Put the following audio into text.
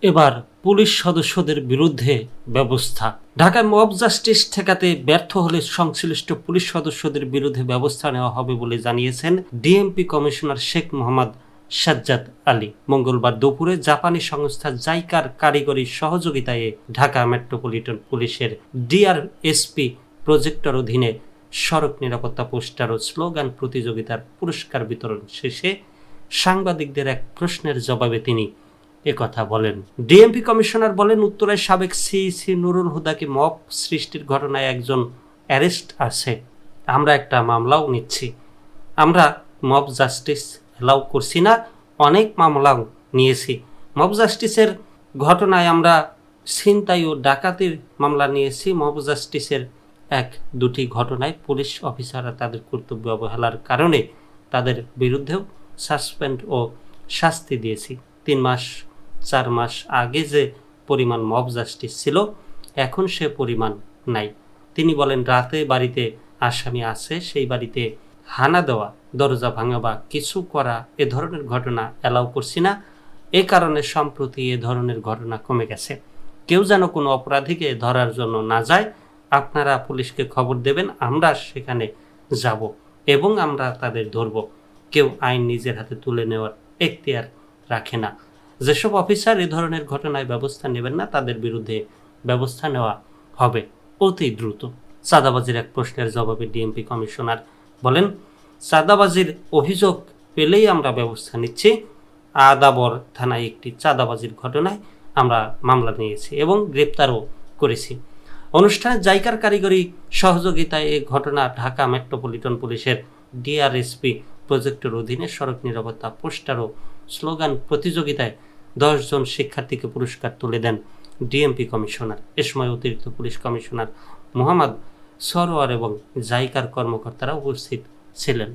এবার পুলিশ সদস্যদের বিরুদ্ধে ব্যবস্থা। ঢাকায় মব জাস্টিস ঠেকাতে ব্যর্থ হলে সংশ্লিষ্ট পুলিশ সদস্যদের বিরুদ্ধে ব্যবস্থা নেওয়া হবে বলে জানিয়েছেন ডিএমপি কমিশনার শেখ মোহাম্মদ সাজ্জাদ আলী। মঙ্গলবার দুপুরে জাপানি সংস্থা জাইকার কারিগরি সহযোগিতায় ঢাকা মেট্রোপলিটন পুলিশের ডিআরএসপি প্রজেক্টের অধীনে সড়ক নিরাপত্তা পোস্টার ও স্লোগান প্রতিযোগিতার পুরস্কার বিতরণ শেষে সাংবাদিকদের এক প্রশ্নের জবাবে তিনি একথা বলেন। ডিএমপি কমিশনার বলেন, উত্তরের সাবেক সিইসি নুরুল হুদাকে মব সৃষ্টির ঘটনায় একজন অ্যারেস্ট আছে। আমরা একটা মামলাও নিচ্ছি। আমরা মব জাস্টিস অ্যালাউ করছি না, অনেক মামলাও নিয়েছি। মব জাস্টিসের ঘটনায় আমরা ছিনতাই ও ডাকাতির মামলা নিয়েছি। মব জাস্টিসের এক দুটি ঘটনায় পুলিশ অফিসাররা তাদের কর্তব্য অবহেলার কারণে তাদের বিরুদ্ধেও সাসপেন্ড ও শাস্তি দিয়েছি। 3-4 মাস আগে যে পরিমাণ মব জাস্টিস ছিল, এখন সে পরিমাণ নাই। তিনি বলেন, রাতে বাড়িতে আসামি আছে, সেই বাড়িতে হানা দেওয়া, দরজা ভাঙা বা কিছু করা এ ধরনের ঘটনা অ্যালাউ করছি না। এ কারণে সম্প্রতি এ ধরনের ঘটনা কমে গেছে। কেউ যেন কোনো অপরাধীকে ধরার জন্য না যায়, আপনারা পুলিশকে খবর দেবেন, আমরা সেখানে যাব এবং আমরা তাদের ধরব। কেউ আইন নিজের হাতে তুলে নেওয়ার এখতিয়ার রাখে না। যেসব অফিসার এ ধরনের ঘটনায় ব্যবস্থা নেবেন না, তাদের বিরুদ্ধে ব্যবস্থা নেওয়া হবে অতি দ্রুত। চাঁদাবাজির এক প্রশ্নের জবাবে ডিএমপি কমিশনার বলেন, চাঁদাবাজির অভিযোগ পেলেই আমরা ব্যবস্থা নিচ্ছি। আদাবর থানায় একটি চাঁদাবাজির ঘটনায় আমরা মামলা নিয়েছি এবং গ্রেপ্তারও করেছি। অনুষ্ঠানে জাইকার কারিগরি সহযোগিতায় এ ঘটনা ঢাকা মেট্রোপলিটন পুলিশের ডিআরএসপি প্রজেক্টের অধীনে সড়ক নিরাপত্তা পোস্টার ও স্লোগান প্রতিযোগিতায় 10 জন শিক্ষার্থীকে পুরস্কার তুলে দেন ডিএমপি কমিশনার। এ সময় অতিরিক্ত পুলিশ কমিশনার মোহাম্মদ সরোয়ার এবং জাইকার কর্মকর্তারা উপস্থিত ছিলেন।